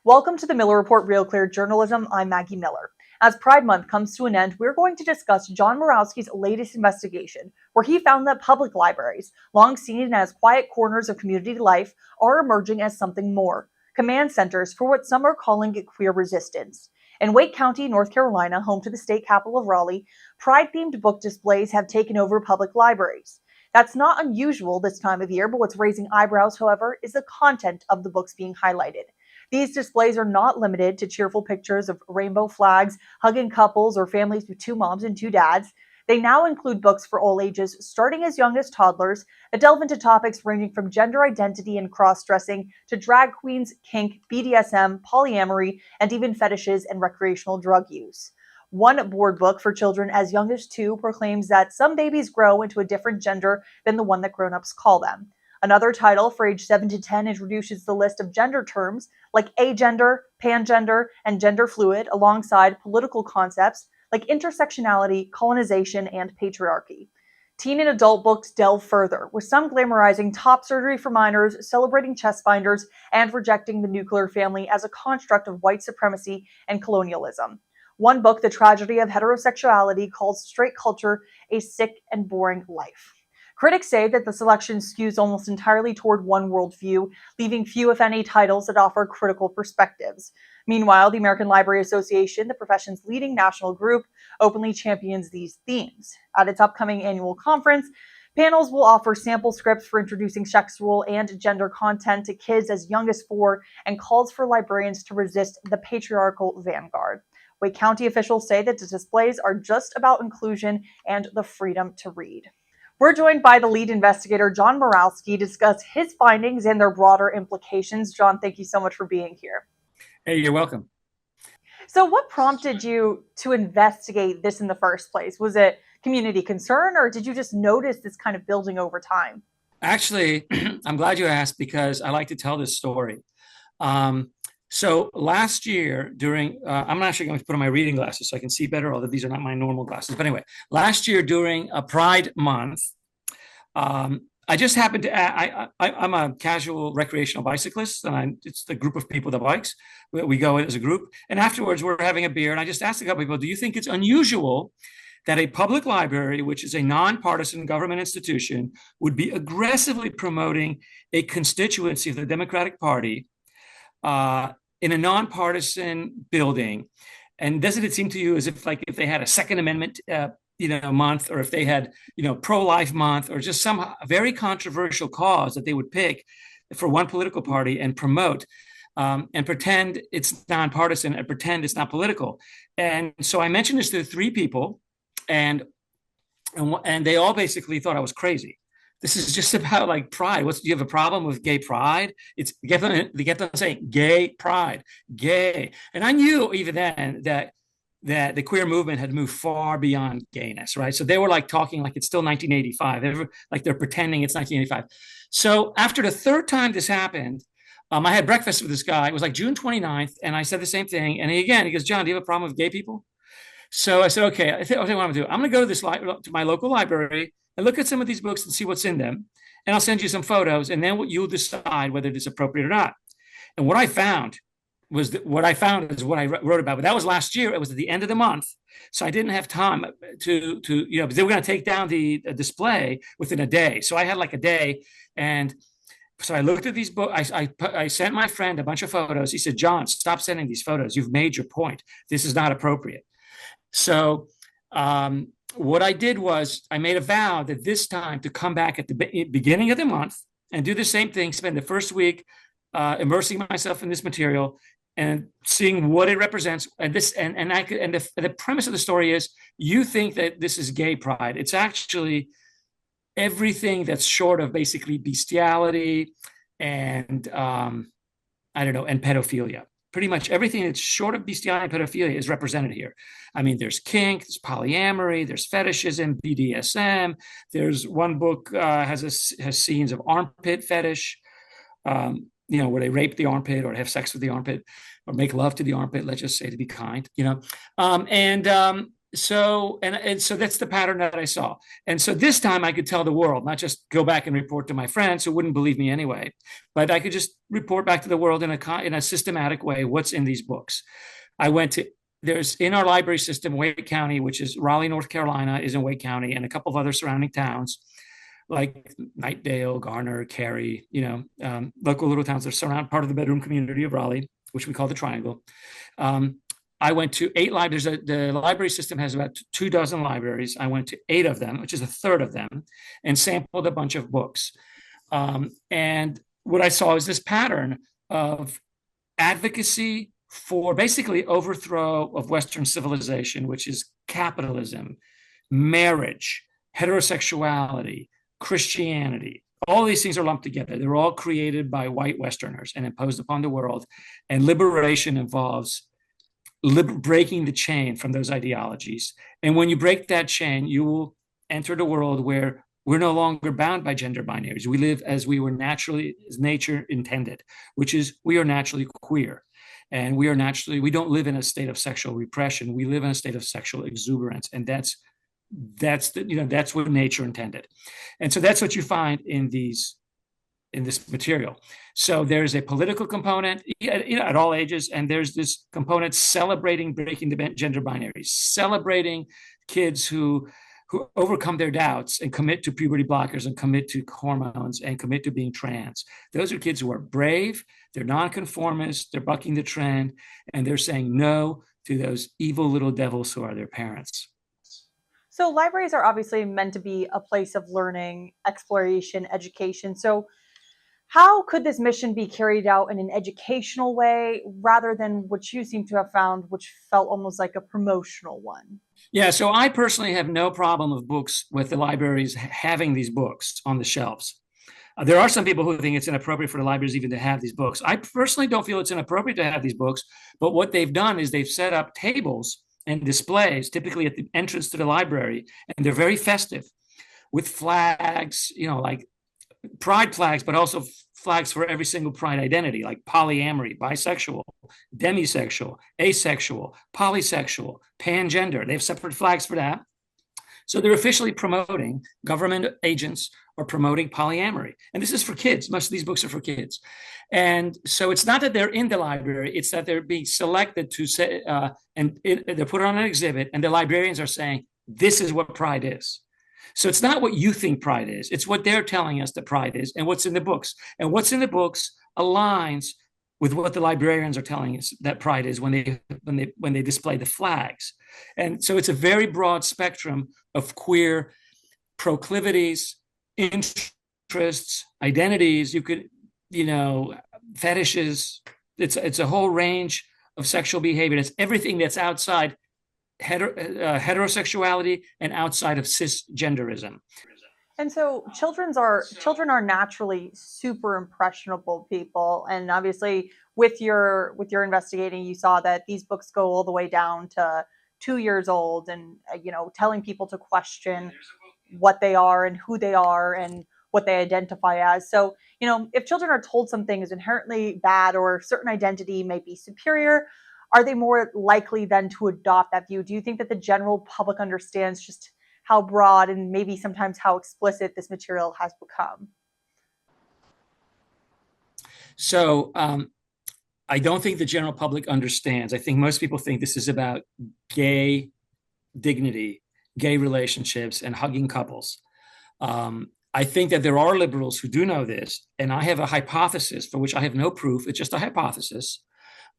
Welcome to the Miller Report Real Clear Journalism. I'm Maggie Miller. As Pride Month comes to an end, we're going to discuss John Murawski's latest investigation, where he found that public libraries, long seen as quiet corners of community life, are emerging as something more: command centers for what some are calling queer resistance. In Wake County, North Carolina, home to the state capital of Raleigh, Pride-themed book displays have taken over public libraries. That's not unusual this time of year, but what's raising eyebrows, however, is the content of the books being highlighted. These displays are not limited to cheerful pictures of rainbow flags, hugging couples, or families with two moms and two dads. They now include books for all ages, starting as young as toddlers, that delve into topics ranging from gender identity and cross-dressing to drag queens, kink, BDSM, polyamory, and even fetishes and recreational drug use. One board book for children as young as 2 proclaims that some babies grow into a different gender than the one that grown-ups call them. Another title for age 7 to 10 introduces the list of gender terms like agender, pangender, and gender fluid, alongside political concepts like intersectionality, colonization, and patriarchy. Teen and adult books delve further, with some glamorizing top surgery for minors, celebrating chest binders, and rejecting the nuclear family as a construct of white supremacy and colonialism. One book, The Tragedy of Heterosexuality, calls straight culture a sick and boring life. Critics say that the selection skews almost entirely toward one worldview, leaving few, if any, titles that offer critical perspectives. Meanwhile, the American Library Association, the profession's leading national group, openly champions these themes. At its upcoming annual conference, panels will offer sample scripts for introducing sexual and gender content to kids as young as 4, and calls for librarians to resist the patriarchal vanguard. Wake County officials say that the displays are just about inclusion and the freedom to read. We're joined by the lead investigator, John Murawski, to discuss his findings and their broader implications. John, thank you so much for being here. Hey, you're welcome. So what prompted you to investigate this in the first place? Was it community concern, or did you just notice this kind of building over time? Actually, I'm glad you asked, because I like to tell this story. So last year during, I'm actually going to put on my reading glasses so I can see better, although these are not my normal glasses. But anyway, last year during a Pride Month, I just happened to, I'm a casual recreational bicyclist, and it's the group of people that bikes. We go as a group. And afterwards, we're having a beer. And I just asked a couple people, do you think it's unusual that a public library, which is a nonpartisan government institution, would be aggressively promoting a constituency of the Democratic Party in a nonpartisan building? And doesn't it seem to you as if, like, if they had a Second Amendment, month, or if they had, pro-life month, or just some very controversial cause that they would pick for one political party and promote, and pretend it's nonpartisan and pretend it's not political? And so I mentioned this to 3 people, and they all basically thought I was crazy. This is just about, like, pride. Do you have a problem with gay pride? They kept on saying gay pride, gay. And I knew even then that the queer movement had moved far beyond gayness, right? So they were like talking like it's still 1985, like they're pretending it's 1985. So after the 3rd time this happened, I had breakfast with this guy. It was like June 29th, and I said the same thing. And he goes, John, do you have a problem with gay people? So I said, okay, I think what I'm going to do, I'm going to go to my local library and look at some of these books and see what's in them. And I'll send you some photos, and then you'll decide whether it's appropriate or not. And what I found is what I wrote about. But that was last year. It was at the end of the month. So I didn't have time to because they were going to take down the display within a day. So I had like a day. And so I looked at these books. I sent my friend a bunch of photos. He said, John, stop sending these photos. You've made your point. This is not appropriate. So what I did was I made a vow that this time to come back at the beginning of the month and do the same thing, spend the first week immersing myself in this material and seeing what it represents. And the premise of the story is, you think that this is gay pride. It's actually everything that's short of basically bestiality and and pedophilia. Pretty much everything that's short of bestiality and pedophilia is represented here. I mean, there's kink, there's polyamory, there's fetishism, BDSM. There's one book has scenes of armpit fetish, where they rape the armpit or have sex with the armpit or make love to the armpit, let's just say, to be kind, so that's the pattern that I saw. And so this time I could tell the world, not just go back and report to my friends who wouldn't believe me anyway, but I could just report back to the world in a systematic way what's in these books. I went to There's in our library system, Wake County, which is Raleigh, North Carolina, is in Wake County, and a couple of other surrounding towns like Knightdale, Garner, Cary, local little towns that surround part of the bedroom community of Raleigh, which we call the Triangle. I went to 8 libraries. The library system has about 24 libraries. I went to 8 of them, which is a third of them, and sampled a bunch of books. And what I saw is this pattern of advocacy for basically overthrow of Western civilization, which is capitalism, marriage, heterosexuality, Christianity. All these things are lumped together. They're all created by white Westerners and imposed upon the world. And liberation involves breaking the chain from those ideologies. And when you break that chain, you will enter the world where we're no longer bound by gender binaries. We live as we were naturally, as nature intended, which is we are naturally queer. And we don't live in a state of sexual repression. We live in a state of sexual exuberance. And that's what nature intended. And so that's what you find in this material. So there's a political component at all ages, and there's this component celebrating breaking the gender binaries, celebrating kids who overcome their doubts and commit to puberty blockers and commit to hormones and commit to being trans. Those are kids who are brave, they're nonconformists, they're bucking the trend, and they're saying no to those evil little devils who are their parents. So libraries are obviously meant to be a place of learning, exploration, education. So how could this mission be carried out in an educational way rather than what you seem to have found, which felt almost like a promotional one? Yeah, so I personally have no problem with the libraries having these books on the shelves. There are some people who think it's inappropriate for the libraries even to have these books. I personally don't feel it's inappropriate to have these books, but what they've done is they've set up tables and displays, typically at the entrance to the library, and they're very festive with flags, like pride flags, but also flags for every single pride identity, like polyamory, bisexual, demisexual, asexual, polysexual, pangender. They have separate flags for that. So they're officially promoting, government agents are promoting polyamory. And this is for kids. Most of these books are for kids. And so it's not that they're in the library, it's that they're being selected to say, they're put on an exhibit, and the librarians are saying, this is what pride is. So it's not what you think pride is. It's what they're telling us that pride is and what's in the books. And what's in the books aligns with what the librarians are telling us that pride is when they display the flags. And so it's a very broad spectrum of queer proclivities, interests, identities. You could, fetishes. It's a whole range of sexual behavior. It's everything that's outside heterosexuality and outside of cisgenderism. And so children are naturally super impressionable people, and obviously with your investigating, you saw that these books go all the way down to 2 years old, and telling people to question what they are and who they are and what they identify as. So if children are told something is inherently bad or a certain identity may be superior, are they more likely then to adopt that view? Do you think that the general public understands just how broad and maybe sometimes how explicit this material has become? So I don't think the general public understands. I think most people think this is about gay dignity, gay relationships, and hugging couples. I think that there are liberals who do know this, and I have a hypothesis for which I have no proof. It's just a hypothesis.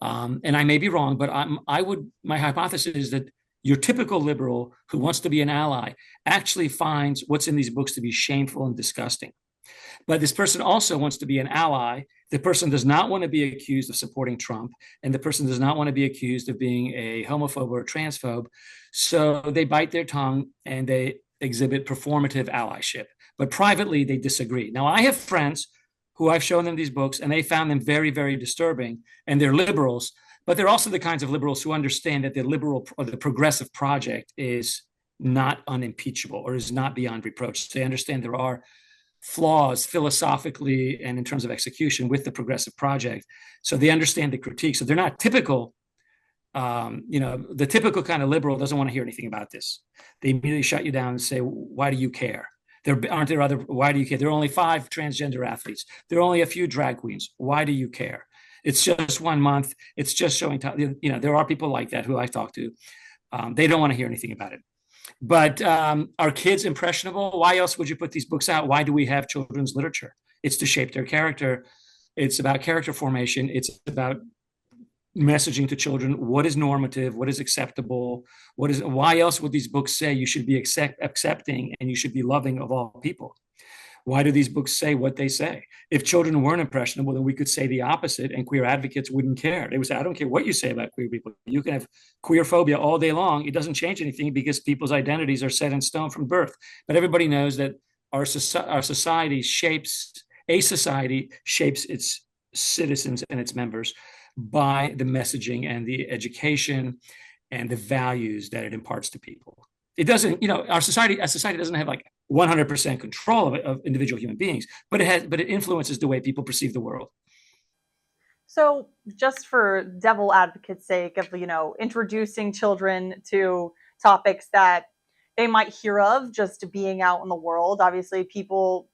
And I may be wrong, but my hypothesis is that your typical liberal who wants to be an ally actually finds what's in these books to be shameful and disgusting. But this person also wants to be an ally. The person does not want to be accused of supporting Trump, and the person does not want to be accused of being a homophobe or a transphobe. So they bite their tongue and they exhibit performative allyship. But privately, they disagree. Now, I have friends who I've shown them these books, and they found them very, very disturbing, and they're liberals, but they're also the kinds of liberals who understand that the liberal or the progressive project is not unimpeachable or is not beyond reproach. They understand there are flaws philosophically and in terms of execution with the progressive project. So they understand the critique. So they're not typical The typical kind of liberal doesn't want to hear anything about this. They immediately shut you down and say, why do you care? Why do you care? There are only 5 transgender athletes. There are only a few drag queens. Why do you care? It's just 1 month. It's just showing, there are people like that who I talk to. They don't want to hear anything about it. But are kids impressionable? Why else would you put these books out? Why do we have children's literature? It's to shape their character. It's about character formation. It's about messaging to children what is normative, what is acceptable, why else would these books say you should be accepting and you should be loving of all people? Why do these books say what they say? If children weren't impressionable, then we could say the opposite and queer advocates wouldn't care. They would say, I don't care what you say about queer people. You can have queer phobia all day long. It doesn't change anything because people's identities are set in stone from birth. But everybody knows that our society shapes its citizens and its members by the messaging and the education and the values that it imparts to people. It doesn't, our society doesn't have like 100% control of individual human beings, but it influences the way people perceive the world. So just for devil advocate's sake of, introducing children to topics that they might hear of just being out in the world, obviously people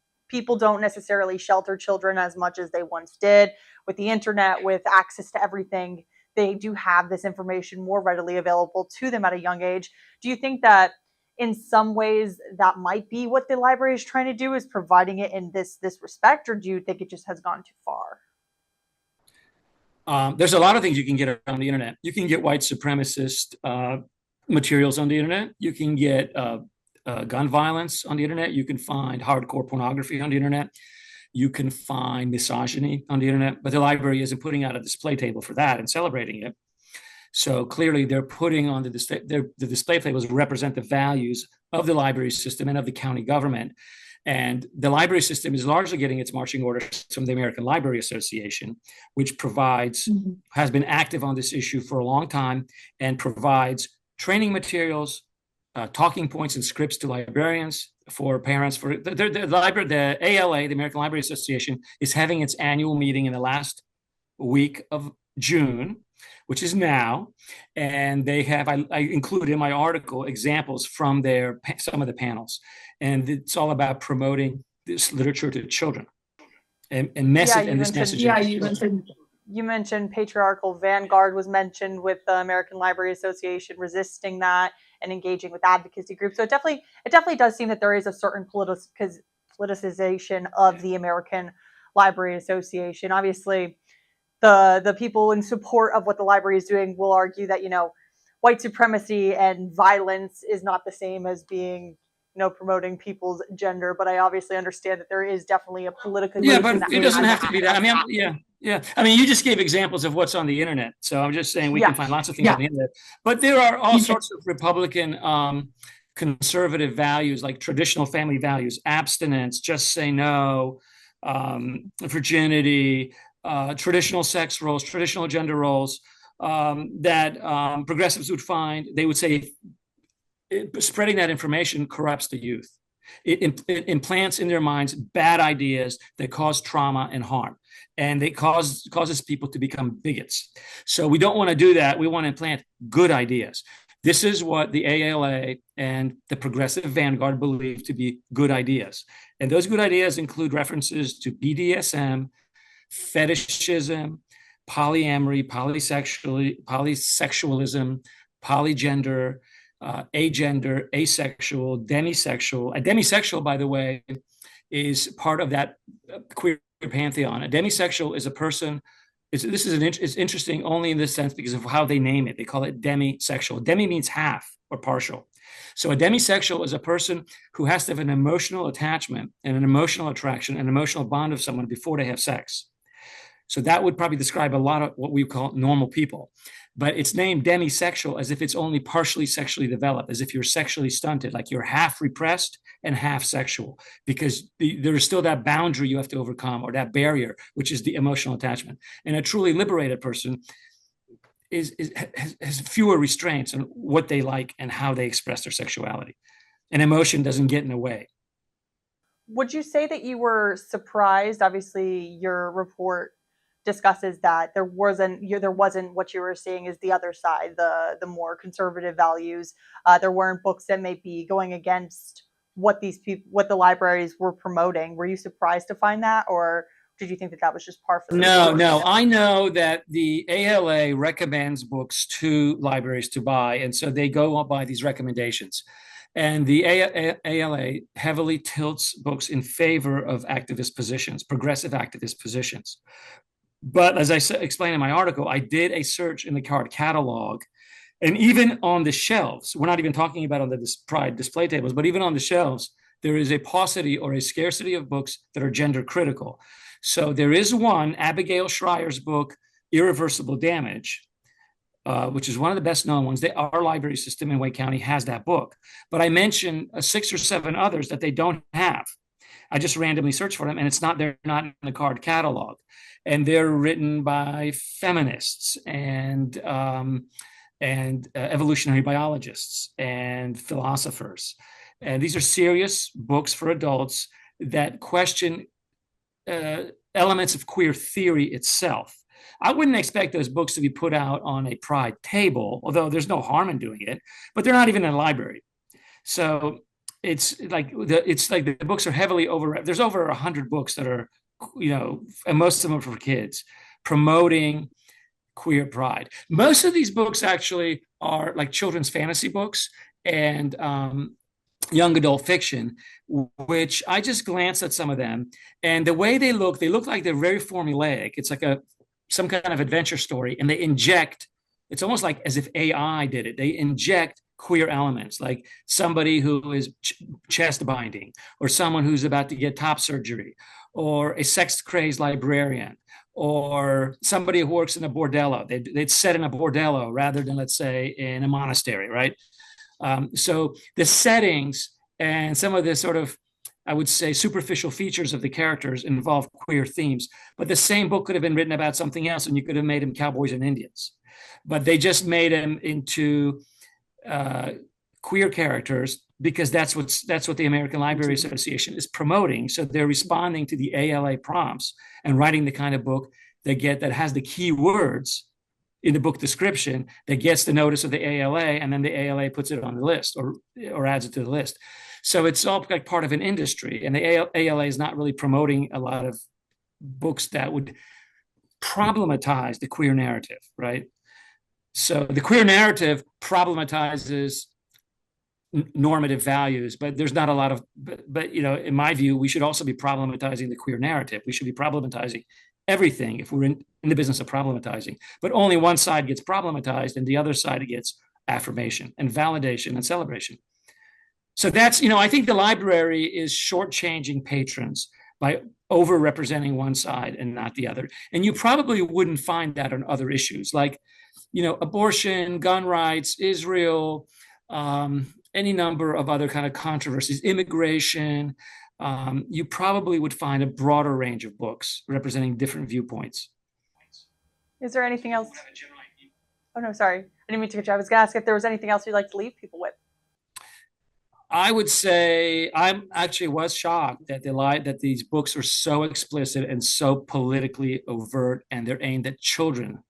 don't necessarily shelter children as much as they once did. With the internet, with access to everything, they do have this information more readily available to them at a young age. Do you think that in some ways that might be what the library is trying to do, is providing it in this respect, or do you think it just has gone too far? There's a lot of things you can get on the internet. You can get white supremacist materials on the internet. You can get gun violence on the internet. You can find hardcore pornography on the internet. You can find misogyny on the internet, but the library isn't putting out a display table for that and celebrating it. So clearly they're putting on the display tables represent the values of the library system and of the county government. And the library system is largely getting its marching orders from the American Library Association, which has been active on this issue for a long time and provides training materials, talking points and scripts to librarians, for parents. For the ALA, the American Library Association, is having its annual meeting in the last week of June, which is now, and they have, I include in my article examples from some of the panels, and it's all about promoting this literature to children and message and this message. Yeah, you mentioned patriarchal vanguard was mentioned with the American Library Association resisting that and engaging with advocacy groups. So it definitely does seem that there is a certain politicization of the American Library Association. Obviously, the people in support of what the library is doing will argue that, white supremacy and violence is not the same as being, promoting people's gender. But I obviously understand that there is definitely a political. Yeah, but it doesn't have to be that. I mean, yeah. I mean, you just gave examples of what's on the internet. So I'm just saying we can find lots of things on the internet. But there are all sorts of Republican conservative values, like traditional family values, abstinence, just say no, virginity, traditional sex roles, traditional gender roles that progressives would find. They would say spreading that information corrupts the youth. It implants in their minds bad ideas that cause trauma and harm, and it causes people to become bigots. So we don't want to do that. We want to implant good ideas. This is what the ALA and the progressive vanguard believe to be good ideas. And those good ideas include references to BDSM, fetishism, polyamory, polysexualism, polygender, agender, asexual, demisexual. A demisexual, by the way, is part of that queer pantheon. A demisexual is a person. It's interesting only in this sense because of how they name it. They call it demisexual. Demi means half or partial. So a demisexual is a person who has to have an emotional attachment and an emotional attraction, an emotional bond of someone before they have sex. So that would probably describe a lot of what we call normal people. But it's named demisexual as if it's only partially sexually developed, as if you're sexually stunted, like you're half repressed and half sexual, because there is still that boundary you have to overcome, or that barrier, which is the emotional attachment. And a truly liberated person has fewer restraints on what they like and how they express their sexuality. And emotion doesn't get in the way. Would you say that you were surprised? Obviously, your report discusses that there wasn't what you were seeing is the other side, the more conservative values. There weren't books that may be going against what the libraries were promoting. Were you surprised to find that, or did you think that that was just par for the course? No. I know that the ALA recommends books to libraries to buy, and so they go by these recommendations. And the ALA heavily tilts books in favor of activist positions, progressive activist positions. But as I explained in my article, I did a search in the card catalog, and even on the shelves, we're not even talking about on the Pride display tables, but even on the shelves, there is a paucity or a scarcity of books that are gender critical. So there is one, Abigail Schreier's book, Irreversible Damage, which is one of the best known ones. Our library system in Wake County has that book. But I mentioned 6 or 7 others that they don't have. I just randomly searched for them, and they're not in the card catalog. And they're written by feminists and evolutionary biologists and philosophers. And these are serious books for adults that question elements of queer theory itself. I wouldn't expect those books to be put out on a Pride table, although there's no harm in doing it, but they're not even in a library. So it's like the books are heavily there's over 100 books that are, and most of them are for kids, promoting queer pride. Most of these books actually are like children's fantasy books and young adult fiction, which I just glanced at some of them, and the way they look like they're very formulaic. It's like some kind of adventure story, and they inject, it's almost like as if AI did it. They inject queer elements, like somebody who is chest binding, or someone who's about to get top surgery, or a sex-crazed librarian, or somebody who works in a bordello. They'd set in a bordello rather than, let's say, in a monastery, right? So the settings and some of the sort of, I would say, superficial features of the characters involve queer themes. But the same book could have been written about something else, and you could have made them cowboys and Indians. But they just made them into queer characters because that's what the American Library Association is promoting. So they're responding to the ALA prompts and writing the kind of book that has the key words in the book description that gets the notice of the ALA, and then the ALA puts it on the list or adds it to the list. So it's all like part of an industry, and the ALA is not really promoting a lot of books that would problematize the queer narrative, right? So the queer narrative problematizes normative values, but there's not a lot of, but in my view, we should also be problematizing the queer narrative. We should be problematizing everything if we're in the business of problematizing, but only one side gets problematized and the other side gets affirmation and validation and celebration. So that's, I think the library is shortchanging patrons by overrepresenting one side and not the other. And you probably wouldn't find that on other issues like, abortion, gun rights, Israel, any number of other kind of controversies, immigration. You probably would find a broader range of books representing different viewpoints. Is there anything else? Oh, no, sorry. I didn't mean to cut you. I was going to ask if there was anything else you'd like to leave people with. I would say I actually was shocked that these books are so explicit and so politically overt, and they're aimed at children.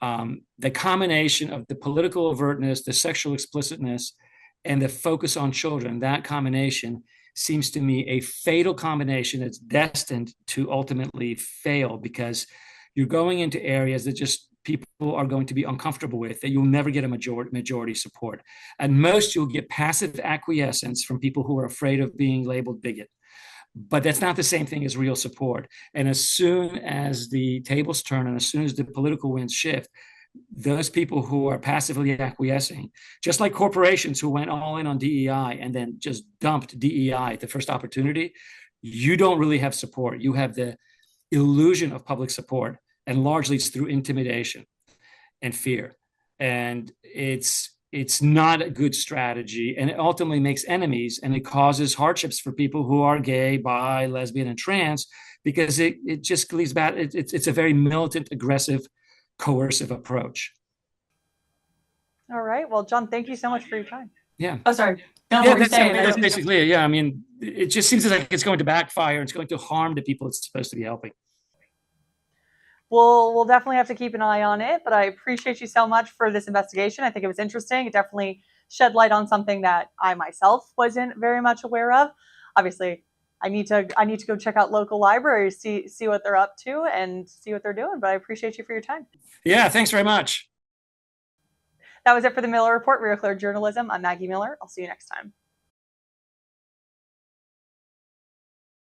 The combination of the political overtness, the sexual explicitness, and the focus on children, that combination seems to me a fatal combination that's destined to ultimately fail, because you're going into areas that just people are going to be uncomfortable with, that you'll never get a majority support. At most, you'll get passive acquiescence from people who are afraid of being labeled bigot. But that's not the same thing as real support. And as soon as the tables turn and as soon as the political winds shift, those people who are passively acquiescing, just like corporations who went all in on DEI and then just dumped DEI at the first opportunity, you don't really have support. You have the illusion of public support, and largely it's through intimidation and fear. And it's not a good strategy, and it ultimately makes enemies, and it causes hardships for people who are gay, bi, lesbian, and trans, because it just leaves bad. It's a very militant, aggressive, coercive approach. All right. Well, John, thank you so much for your time. Yeah. Oh, sorry. No, yeah, that's basically it. Yeah. I mean, it just seems like it's going to backfire. It's going to harm the people it's supposed to be helping. we'll definitely have to keep an eye on it. But I appreciate you so much for this investigation. I think it was interesting. It definitely shed light on something that I myself wasn't very much aware of. Obviously, I need to go check out local libraries, see what they're up to, and see what they're doing. But I appreciate you for your time. Yeah, thanks very much. That was it for the Miller Report, Real Clear Journalism. I'm Maggie Miller. I'll see you next time.